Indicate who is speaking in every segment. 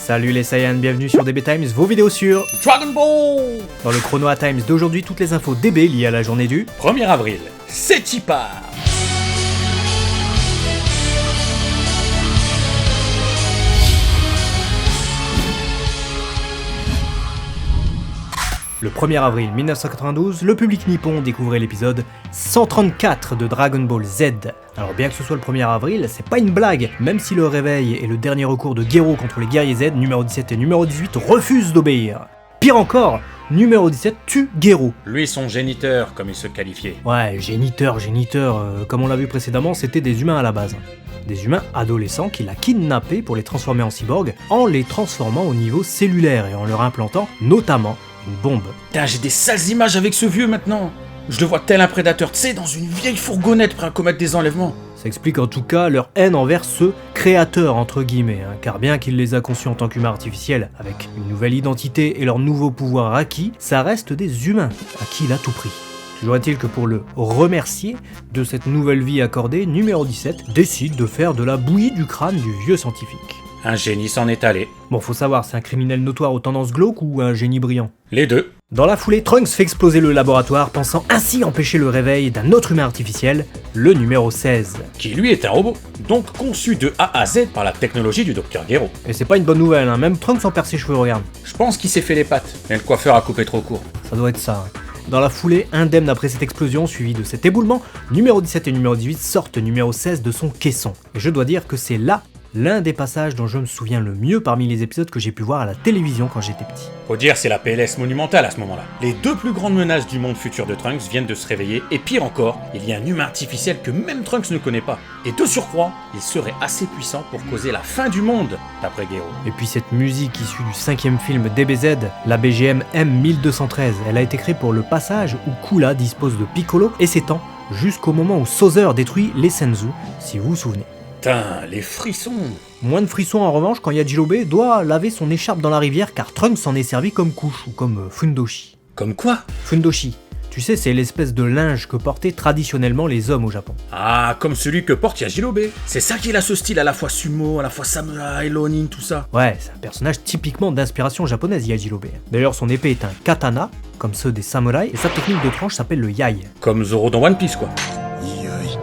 Speaker 1: Salut les Saiyans, bienvenue sur DB Times, vos vidéos sur
Speaker 2: Dragon Ball.
Speaker 1: Dans le Chrono Times d'aujourd'hui, toutes les infos DB liées à la journée du
Speaker 2: 1er avril, c'est y part.
Speaker 1: Le 1er avril 1992, le public nippon découvrait l'épisode 134 de Dragon Ball Z. Alors bien que ce soit le 1er avril, c'est pas une blague, même si le réveil et le dernier recours de Gero contre les guerriers Z, numéro 17 et numéro 18, refusent d'obéir. Pire encore, numéro 17 tue Gero.
Speaker 2: Lui son géniteur, comme il se qualifiait.
Speaker 1: Ouais, géniteur, comme on l'a vu précédemment, c'était des humains à la base. Des humains adolescents qu'il a kidnappés pour les transformer en cyborgs, en les transformant au niveau cellulaire et en leur implantant notamment une bombe.
Speaker 2: Putain, j'ai des sales images avec ce vieux maintenant. Je le vois tel un prédateur, tu sais, dans une vieille fourgonnette prêt à commettre des enlèvements.
Speaker 1: Ça explique en tout cas leur haine envers ce créateur entre guillemets, car bien qu'il les a conçus en tant qu'humains artificiels, avec une nouvelle identité et leur nouveau pouvoir acquis, ça reste des humains à qui il a tout pris. Toujours est-il que pour le remercier de cette nouvelle vie accordée, numéro 17 décide de faire de la bouillie du crâne du vieux scientifique.
Speaker 2: Un génie s'en est allé.
Speaker 1: Bon, faut savoir, c'est un criminel notoire aux tendances glauques ou un génie brillant?
Speaker 2: Les deux.
Speaker 1: Dans la foulée, Trunks fait exploser le laboratoire, pensant ainsi empêcher le réveil d'un autre humain artificiel, le numéro 16.
Speaker 2: Qui lui est un robot, donc conçu de A à Z par la technologie du Dr Gero.
Speaker 1: Et c'est pas une bonne nouvelle, hein. Même Trunks en perd ses cheveux, regarde.
Speaker 2: Je pense qu'il s'est fait les pattes, mais le coiffeur a coupé trop court.
Speaker 1: Ça doit être ça. Dans la foulée, indemne après cette explosion suivie de cet éboulement, numéro 17 et numéro 18 sortent numéro 16 de son caisson. Et je dois dire que c'est là l'un des passages dont je me souviens le mieux parmi les épisodes que j'ai pu voir à la télévision quand j'étais petit.
Speaker 2: Faut dire, c'est la PLS monumentale à ce moment-là. Les deux plus grandes menaces du monde futur de Trunks viennent de se réveiller, et pire encore, il y a un humain artificiel que même Trunks ne connaît pas. Et de surcroît, il serait assez puissant pour causer la fin du monde, d'après Gero.
Speaker 1: Et puis cette musique issue du 5e film DBZ, la BGM M1213, elle a été créée pour le passage où Kula dispose de Piccolo et s'étend jusqu'au moment où Sozer détruit les Senzu, si vous vous souvenez.
Speaker 2: Putain, les frissons.
Speaker 1: Moins de frissons en revanche quand Yajirobe doit laver son écharpe dans la rivière car Trunks s'en est servi comme couche ou comme fundoshi.
Speaker 2: Comme quoi?
Speaker 1: Fundoshi, tu sais, c'est l'espèce de linge que portaient traditionnellement les hommes au Japon.
Speaker 2: Ah, comme celui que porte Yajirobe. C'est ça qu'il a ce style à la fois sumo, à la fois samurai, lonin, tout ça.
Speaker 1: Ouais, c'est un personnage typiquement d'inspiration japonaise, Yajirobe. D'ailleurs, son épée est un katana, comme ceux des samouraïs, et sa technique de tranche s'appelle le yai.
Speaker 2: Comme Zoro dans One Piece, quoi.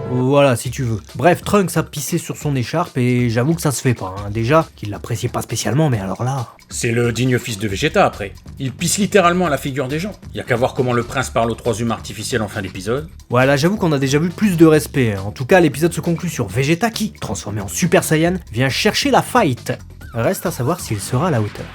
Speaker 1: Voilà, si tu veux. Bref, Trunks a pissé sur son écharpe et j'avoue que ça se fait pas. Hein. Déjà, qu'il l'appréciait pas spécialement, mais alors là...
Speaker 2: C'est le digne fils de Vegeta après. Il pisse littéralement à la figure des gens. Y a qu'à voir comment le prince parle aux trois humains artificiels en fin d'épisode.
Speaker 1: Voilà, j'avoue qu'on a déjà vu plus de respect. En tout cas, l'épisode se conclut sur Vegeta qui, transformé en Super Saiyan, vient chercher la fight. Reste à savoir s'il sera à la hauteur.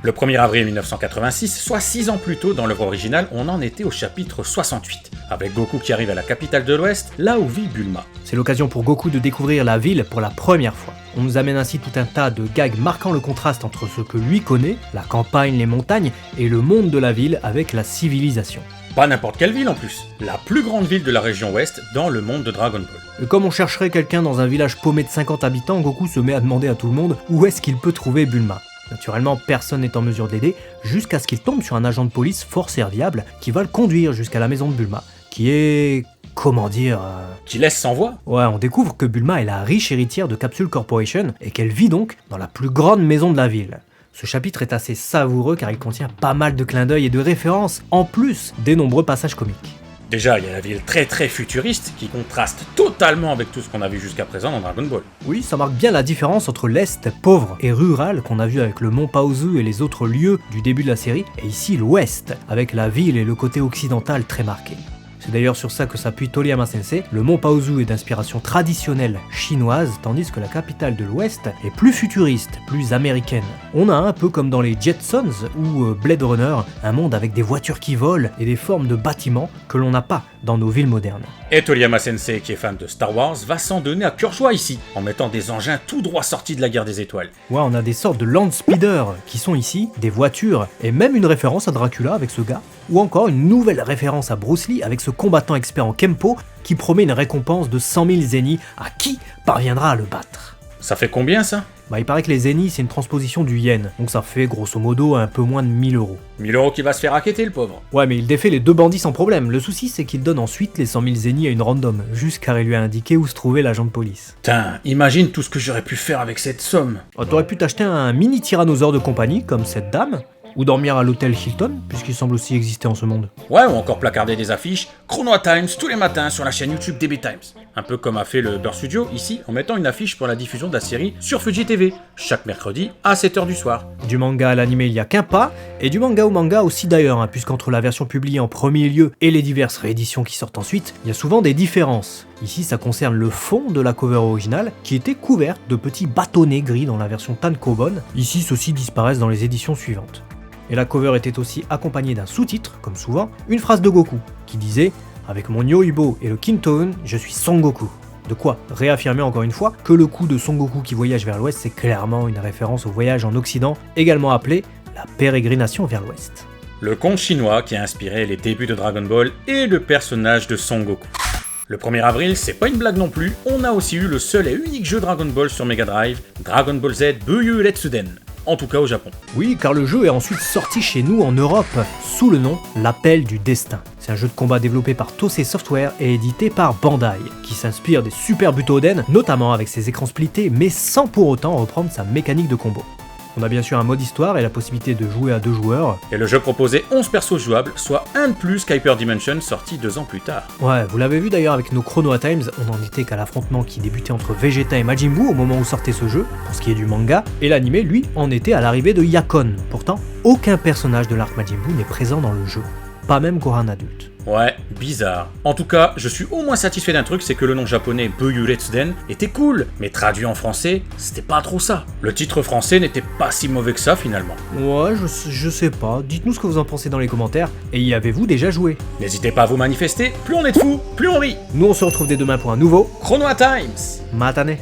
Speaker 2: Le 1er avril 1986, soit 6 ans plus tôt dans l'œuvre originale, on en était au chapitre 68, avec Goku qui arrive à la capitale de l'Ouest, là où vit Bulma.
Speaker 1: C'est l'occasion pour Goku de découvrir la ville pour la première fois. On nous amène ainsi tout un tas de gags marquant le contraste entre ce que lui connaît, la campagne, les montagnes, et le monde de la ville avec la civilisation.
Speaker 2: Pas n'importe quelle ville en plus, la plus grande ville de la région Ouest dans le monde de Dragon Ball.
Speaker 1: Et comme on chercherait quelqu'un dans un village paumé de 50 habitants, Goku se met à demander à tout le monde où est-ce qu'il peut trouver Bulma. Naturellement, personne n'est en mesure de l'aider, jusqu'à ce qu'il tombe sur un agent de police fort serviable qui va le conduire jusqu'à la maison de Bulma, qui est... comment dire...
Speaker 2: Qui laisse sans voix.
Speaker 1: Ouais, on découvre que Bulma est la riche héritière de Capsule Corporation, et qu'elle vit donc dans la plus grande maison de la ville. Ce chapitre est assez savoureux car il contient pas mal de clins d'œil et de références, en plus des nombreux passages comiques.
Speaker 2: Déjà, il y a la ville très futuriste qui contraste totalement avec tout ce qu'on a vu jusqu'à présent dans Dragon Ball.
Speaker 1: Oui, ça marque bien la différence entre l'Est pauvre et rural qu'on a vu avec le mont Paozu et les autres lieux du début de la série, et ici l'Ouest, avec la ville et le côté occidental très marqué. C'est d'ailleurs sur ça que s'appuie Toriyama Sensei, le mont Paozu est d'inspiration traditionnelle chinoise, tandis que la capitale de l'Ouest est plus futuriste, plus américaine. On a un peu comme dans les Jetsons ou Blade Runner, un monde avec des voitures qui volent et des formes de bâtiments que l'on n'a pas dans nos villes modernes.
Speaker 2: Et Toriyama Sensei, qui est fan de Star Wars, va s'en donner à cœur joie ici, en mettant des engins tout droit sortis de la guerre des étoiles.
Speaker 1: Ouais, on a des sortes de land speeders qui sont ici, des voitures, et même une référence à Dracula avec ce gars, ou encore une nouvelle référence à Bruce Lee avec ce combattant expert en Kempo qui promet une récompense de 100 000 zeni à qui parviendra à le battre.
Speaker 2: Ça fait combien ça?
Speaker 1: Bah il paraît que les zeni c'est une transposition du yen, donc ça fait grosso modo un peu moins de 1000 euros.
Speaker 2: 1000 euros qui va se faire raqueter le pauvre.
Speaker 1: Ouais mais il défait les 2 bandits sans problème, le souci c'est qu'il donne ensuite les 100 000 zeni à une random, juste car il lui a indiqué où se trouvait l'agent de police.
Speaker 2: Putain, imagine tout ce que j'aurais pu faire avec cette somme.
Speaker 1: Oh, t'aurais pu t'acheter un mini tyrannosaure de compagnie, comme cette dame, ou dormir à l'hôtel Hilton, puisqu'il semble aussi exister en ce monde.
Speaker 2: Ouais, ou encore placarder des affiches Chrono Times tous les matins sur la chaîne YouTube DB Times. Un peu comme a fait le Beurre Studio ici, en mettant une affiche pour la diffusion de la série sur Fuji TV, chaque mercredi à 7h du soir.
Speaker 1: Du manga à l'anime il y a qu'un pas, et du manga au manga aussi d'ailleurs, hein, puisqu'entre la version publiée en premier lieu et les diverses rééditions qui sortent ensuite, il y a souvent des différences. Ici ça concerne le fond de la cover originale, qui était couverte de petits bâtonnets gris dans la version tankobon, ici ceux-ci disparaissent dans les éditions suivantes. Et la cover était aussi accompagnée d'un sous-titre, comme souvent, une phrase de Goku, qui disait « Avec mon Yoibo et le Kintoon, je suis Son Goku ». De quoi réaffirmer encore une fois que le coup de Son Goku qui voyage vers l'ouest, c'est clairement une référence au voyage en Occident, également appelé la pérégrination vers l'ouest.
Speaker 2: Le conte chinois qui a inspiré les débuts de Dragon Ball et le personnage de Son Goku. Le 1er avril, c'est pas une blague non plus, on a aussi eu le seul et unique jeu Dragon Ball sur Mega Drive, Dragon Ball Z Buyuu Retsuden. En tout cas au Japon.
Speaker 1: Oui, car le jeu est ensuite sorti chez nous en Europe, sous le nom L'Appel du Destin. C'est un jeu de combat développé par Tosei Software et édité par Bandai, qui s'inspire des Super Butoden, notamment avec ses écrans splittés, mais sans pour autant reprendre sa mécanique de combo. On a bien sûr un mode histoire et la possibilité de jouer à 2 joueurs.
Speaker 2: Et le jeu proposait 11 persos jouables, soit un de plus qu'Hyper Dimension sorti 2 ans plus tard.
Speaker 1: Ouais, vous l'avez vu d'ailleurs avec nos Chrono Times, on en était qu'à l'affrontement qui débutait entre Vegeta et Majin Buu au moment où sortait ce jeu, pour ce qui est du manga, et l'animé lui en était à l'arrivée de Yakon. Pourtant, aucun personnage de l'arc Majin Buu n'est présent dans le jeu, pas même Gohan adulte.
Speaker 2: Ouais, bizarre. En tout cas, je suis au moins satisfait d'un truc, c'est que le nom japonais Buyuu Retsuden était cool, mais traduit en français, c'était pas trop ça. Le titre français n'était pas si mauvais que ça finalement.
Speaker 1: Ouais, je sais pas, dites-nous ce que vous en pensez dans les commentaires, et y avez-vous déjà joué?
Speaker 2: N'hésitez pas à vous manifester, plus on est de fous, plus on rit.
Speaker 1: Nous on se retrouve dès demain pour un nouveau
Speaker 2: Chrono Times.
Speaker 1: Matane.